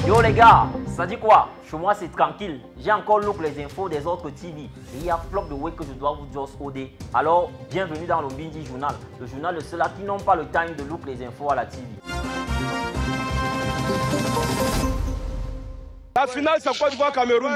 Yo les gars, ça dit quoi? Chez moi c'est tranquille. J'ai encore look les infos des autres TV. Et il y a flop de way que je dois vous just OD. Alors, bienvenue dans le Bindi Journal. Le journal de ceux-là qui n'ont pas le time de look les infos à la TV. La finale, c'est Côte d'Ivoire-Cameroun.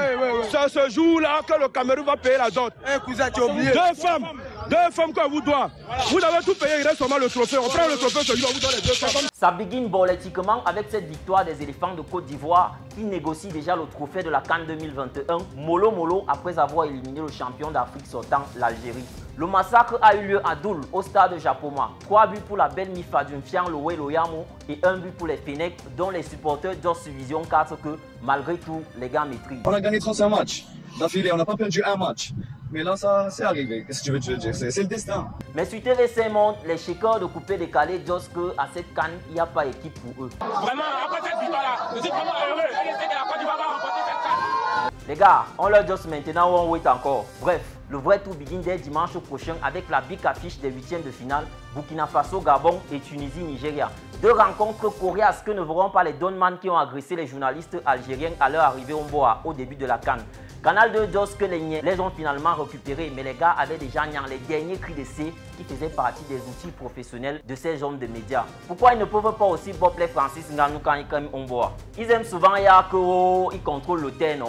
C'est ce jour-là que le Cameroun va payer la dot. Cousin, tu as oublié. Deux femmes qu'on vous doit. Vous avez tout payé, il reste seulement le trophée. On prend le trophée, celui-là, on vous donne les deux femmes. Ça begin politiquement avec cette victoire des éléphants de Côte d'Ivoire qui négocient déjà le trophée de la CAN 2021, mollo mollo, après avoir éliminé le champion d'Afrique sortant, l'Algérie. Le massacre a eu lieu à Doul, au stade Japoma. 3 buts pour la belle Mifa Dunfiang Loé Loyamo et 1 but pour les Fenech, dont les supporters d'Os Vision 4 que, malgré tout, les gars maîtrisent. On a gagné 35 matchs d'affilée, on n'a pas perdu un match. Mais là, ça, c'est arrivé. Qu'est-ce que tu veux dire? C'est le destin. Mais sur TV5 Monde, les shakers de coupé décalé disent qu'à cette CAN, il n'y a pas équipe pour eux. Vraiment, après cette victoire-là, je suis vraiment heureux. La Côte d'Ivoire va remporter cette CAN. Les gars, on leur dit maintenant ou on wait encore. Bref, le vrai tour begin dès dimanche prochain avec la big affiche des huitièmes de finale Burkina Faso, Gabon et Tunisie, Nigeria. Deux rencontres coriaces que ne verront pas les Donman qui ont agressé les journalistes algériens à leur arrivée au Mboa au début de la CAN. Canal 2 dit que les ont finalement récupérés, mais les gars avaient déjà les derniers cris d'essai qui faisaient partie des outils professionnels de ces hommes de médias. Pourquoi ils ne peuvent pas aussi Bob les Francis Ngannou quand ils sont au Mboa? Ils aiment souvent qu'ils contrôlent le terrain,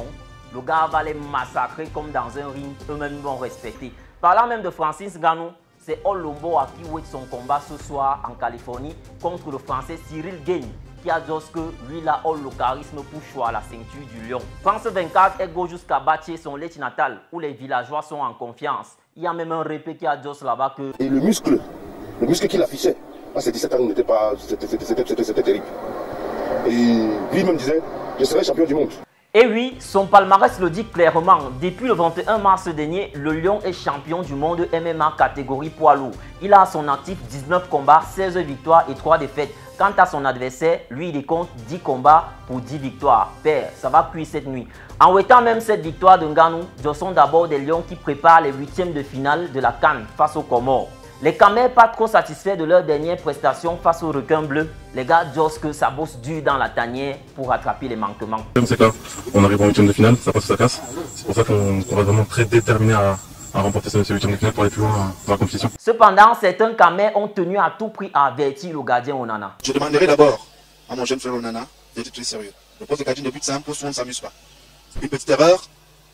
le gars va les massacrer comme dans un ring, eux-mêmes vont respecter. Parlant même de Francis Ngannou, c'est Olomboa qui wait son combat ce soir en Californie contre le français Cyril Gagne, qui a dit que lui là a le charisme pour choisir la ceinture du lion. France 24 est go jusqu'à Batié, son lait natal, où les villageois sont en confiance. Il y a même un répé qui a dit là-bas que... Et le muscle qu'il affichait, à ces 17 ans, n'était pas... C'était terrible. Et lui-même disait, je serai champion du monde. Et oui, son palmarès le dit clairement. Depuis le 21 mars dernier, le Lion est champion du monde MMA catégorie poids lourd. Il a à son actif 19 combats, 16 victoires et 3 défaites. Quant à son adversaire, lui, il compte 10 combats pour 10 victoires. Père, ça va cuire cette nuit. En waitant même cette victoire de Ngannou, ce sont d'abord des Lions qui préparent les huitièmes de finale de la CAN face aux Comores. Les Camers pas trop satisfaits de leur dernière prestation face aux requins bleus. Les gars disent que ça bosse dur dans la tanière pour rattraper les manquements. C'est clair, on arrive en huitième de finale, ça passe ou ça casse. C'est pour ça qu'on va vraiment très déterminé à remporter ce huitième de finale pour aller plus loin dans la compétition. Cependant, certains Camers ont tenu à tout prix à avertir le gardien Onana. Je demanderai d'abord à mon jeune frère Onana d'être très sérieux. Le poste de gardien de but, c'est un poste où on ne s'amuse pas. Une petite erreur,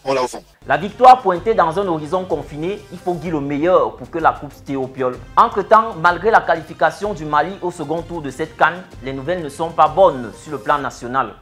on l'a au fond. La victoire pointée dans un horizon confiné, il faut dire le meilleur pour que la coupe se au piole. Entre-temps, malgré la qualification du Mali au second tour de cette CAN, les nouvelles ne sont pas bonnes sur le plan national.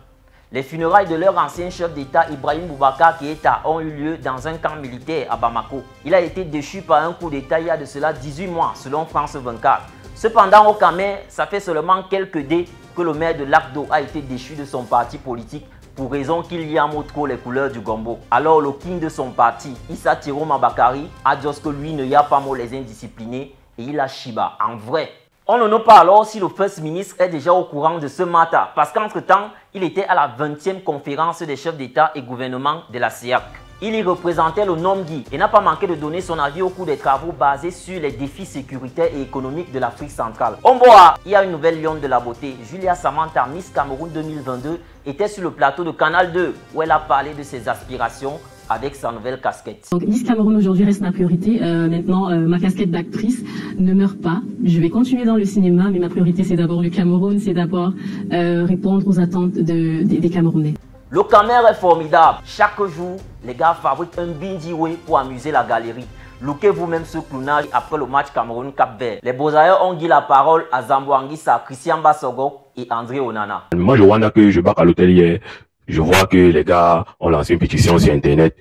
Les funérailles de leur ancien chef d'État Ibrahim Boubacar Keïta ont eu lieu dans un camp militaire à Bamako. Il a été déchu par un coup d'État il y a de cela 18 mois selon France 24. Cependant, au Camer, ça fait seulement quelques dés que le maire de Lakdo a été déchu de son parti politique pour raison qu'il y a trop les couleurs du gombo. Alors le king de son parti, Issa Thiro Mabakari, a dit que lui ne y a pas mot les indisciplinés et il a Shiba. En vrai, on ne nous pas alors si le First ministre est déjà au courant de ce matin parce qu'entre-temps, il était à la 20e conférence des chefs d'État et gouvernement de la CEAC. Il y représentait le Nomgui et n'a pas manqué de donner son avis au cours des travaux basés sur les défis sécuritaires et économiques de l'Afrique centrale. Omboa, il y a une nouvelle lionne de la beauté. Julia Samantha, Miss Cameroun 2022, était sur le plateau de Canal 2 où elle a parlé de ses aspirations avec sa nouvelle casquette. Donc Miss Cameroun aujourd'hui reste ma priorité. Maintenant, ma casquette d'actrice ne meurt pas. Je vais continuer dans le cinéma, mais ma priorité c'est d'abord le Cameroun, c'est d'abord répondre aux attentes des Camerounais. Le Camer est formidable. Chaque jour, les gars fabriquent un bindi way pour amuser la galerie. Lookez vous-même ce clownage après le match Cameroun-Cap-Vert. Les Beaux-Arts ont dit la parole à Zambo Anguissa, Christian Bassogo et André Onana. Moi, je vois que je bats à l'hôtel hier. Je vois que les gars ont lancé une pétition sur Internet.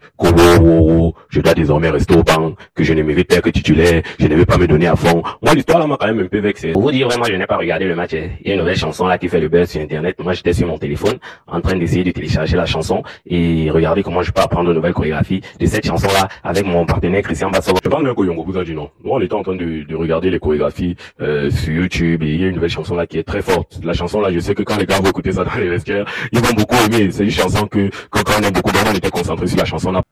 Je dois désormais rester au banc, que je ne mérite pas que titulaire, je ne vais pas me donner à fond. Moi, l'histoire là m'a quand même un peu vexé. Pour vous dire vraiment, je n'ai pas regardé le match. Il y a une nouvelle chanson là qui fait le buzz sur Internet. Moi, j'étais sur mon téléphone en train d'essayer de télécharger la chanson et regarder comment je peux apprendre une nouvelle chorégraphie de cette chanson là avec mon partenaire Christian Bassogo. Je parle d'un Koyongo, vous a dit non. Nous, on était en train de regarder les chorégraphies sur YouTube et il y a une nouvelle chanson là qui est très forte. La chanson là, je sais que quand les gars vont écouter ça dans les vestiaires, ils vont beaucoup aimer. C'est une chanson que quand on aime beaucoup, on était concentré sur la chanson là.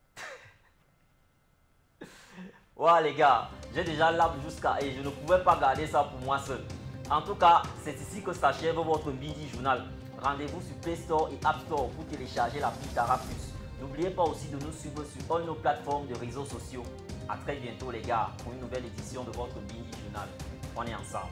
Ouais les gars, j'ai déjà l'arbre jusqu'à et je ne pouvais pas garder ça pour moi seul. En tout cas, c'est ici que s'achève votre Bindi Journal. Rendez-vous sur Play Store et App Store pour télécharger l'appli Carapus. N'oubliez pas aussi de nous suivre sur toutes nos plateformes de réseaux sociaux. A très bientôt les gars pour une nouvelle édition de votre Bindi Journal. On est ensemble.